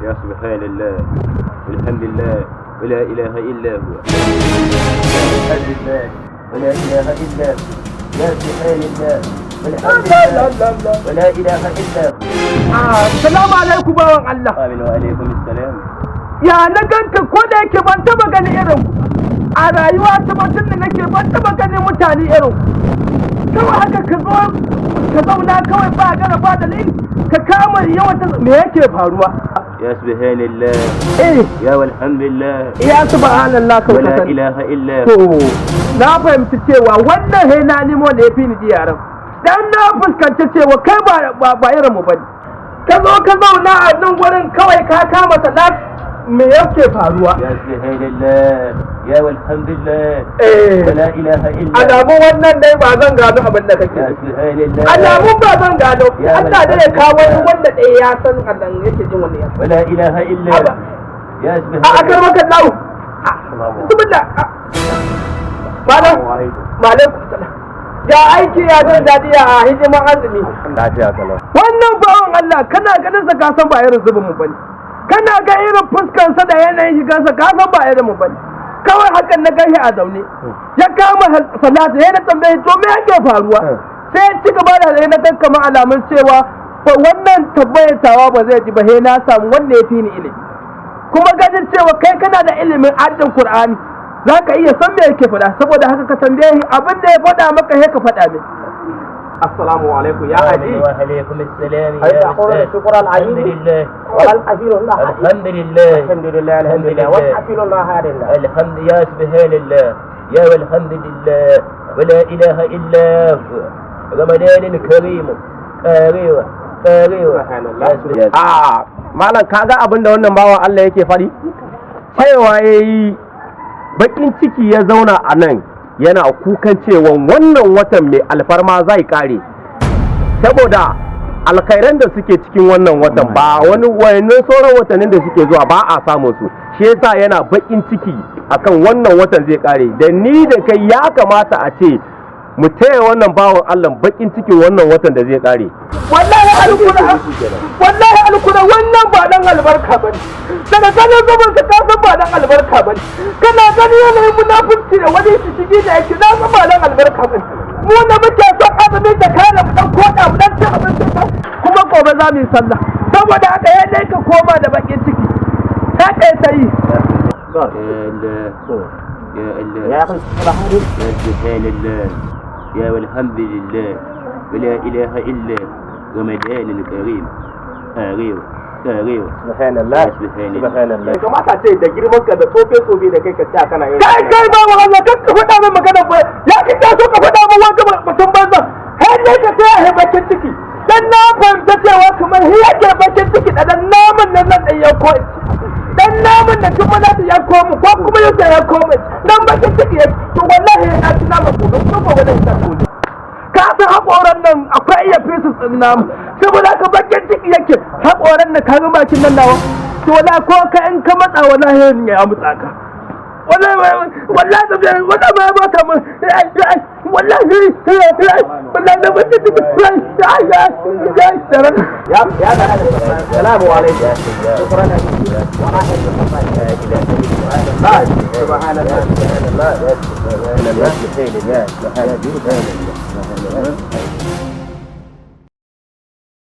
يا سبحان الله والحمد لله ولا إله إلا هو الحمد لله ولا إله إلا هو يا سبحان الله والحمد لله ولا إله إلا هو. Assalamu alaikum bawan Allah. Amin wa alaikum assalam. Ya na ganka ko da yake ban taba ganin irin a rayuwa ta mutum da nake ban taba ganin mutane irin kawai haka ka zo ka zauna kawai ba gara ba dalili ka kama yawan ta me yake faruwa? يا سبحان الله يا والحمد لله ya subhanallah ka ولا إله إلا هو. to na fahimci cewa wannan he na nemo da yafi ni ji yaran dan na fuskanci cewa kai ba irin mu bane ka zo ka zauna a nan gurin kawai ka kama salat me yake faruwa? يا سبحان الله يا والحمد لله ولا إله إلا هو. alamu wannan dai ba zan gano abin da kake يا سبحان الله alamu ba zan gano Allah da ya kawo wanda ɗaya ya san Allah yake jin wani ya ولا إله إلا هو. يا سبحان a akar maka dawo bismillah malam alaikum salam ya aiki ya zan dadi a hidiman azumi lafiya kalau. wannan bawan Allah kana ganin sa ka san ba irin zubin mu bane kana ga irin fuskar sa da yanayin shigar sa ka san ba irin mu bane kawai hakan na gashi a zaune ya kama salatu ya na tambaye to me yake faruwa sai ya ci gaba da na kakkama alamun cewa wannan tabbayar tawa ba zai ji ba he na samu wanda ya fi ni ilimi kuma ganin cewa kai kana da ilimin addin Qur'ani za ka iya san me yake faɗa saboda haka ka tambaye shi abin da ya faɗa maka he ka faɗa min. Assalamu alaikum ya haji. Wa alaikum assalam ya Hayya qura shukran alim. Alhamdulillah. Wal hafirullah. Alhamdulillah. Alhamdulillah alhamdulillah. Wal hafirullah hadillah. الحمد يا سبحان الله يا والحمد لله ولا إله إلا هو. رمضان كريم قريب قريب. malam kaga abin da wannan bawan Allah yake faɗi cewa yayi bakin ciki ya zauna a nan yana kukan cewa wannan watan mai alfarma zai kare saboda alkhairan da suke cikin wannan watan ba wani wayannan sauran watannin da suke zuwa ba a samun su shi yasa yana bakin ciki akan wannan watan zai kare da ni da kai ya kamata a ce mu taya wannan bawan Allah bakin cikin wannan watan da zai kare wallahi alkuna wannan ba dan albarka bane daga ganin zaman ka san ba dan albarka bane kana gani yanayin munafurci da wani shishigi da yake na san ba dan albarka bane mu na muke son azumi da kana mu dan koda mu dan ci abinci kuma gobe za mu yi sallah saboda haka ya dai ka koma da bakin ciki ka kai sai يا الله يا سبحان الله يا والحمد لله ولا إله إلا رمضان الكريم قريب قريب. سبحان الله سبحان الله. kamata ce da girman ka da tsofe da kai ka ci kana yin kai ba Allah kan ka faɗa min magana ba ya ki ta so ka faɗa min wanda mutum banza har ne ka sai a bakin ciki dan na fahimta cewa kamar hi yake bakin ciki da dan namun nan dan yanko dan namun da kuma na ya komu ko kuma yau ya komu dan bakin ciki to wallahi na ci namun ko ba wannan ta ko ka san haƙoran nan akwai iya fesu tsin namu saboda ka bakin ciki yake haƙoran nan ka ga bakin nan nawa to la ko ka in ka matsa wallahi ya mutsa ka wallahi da ba ka mun wallahi da bakin ciki ya salamu alaikum shukran wa rahmatullahi سبحان الله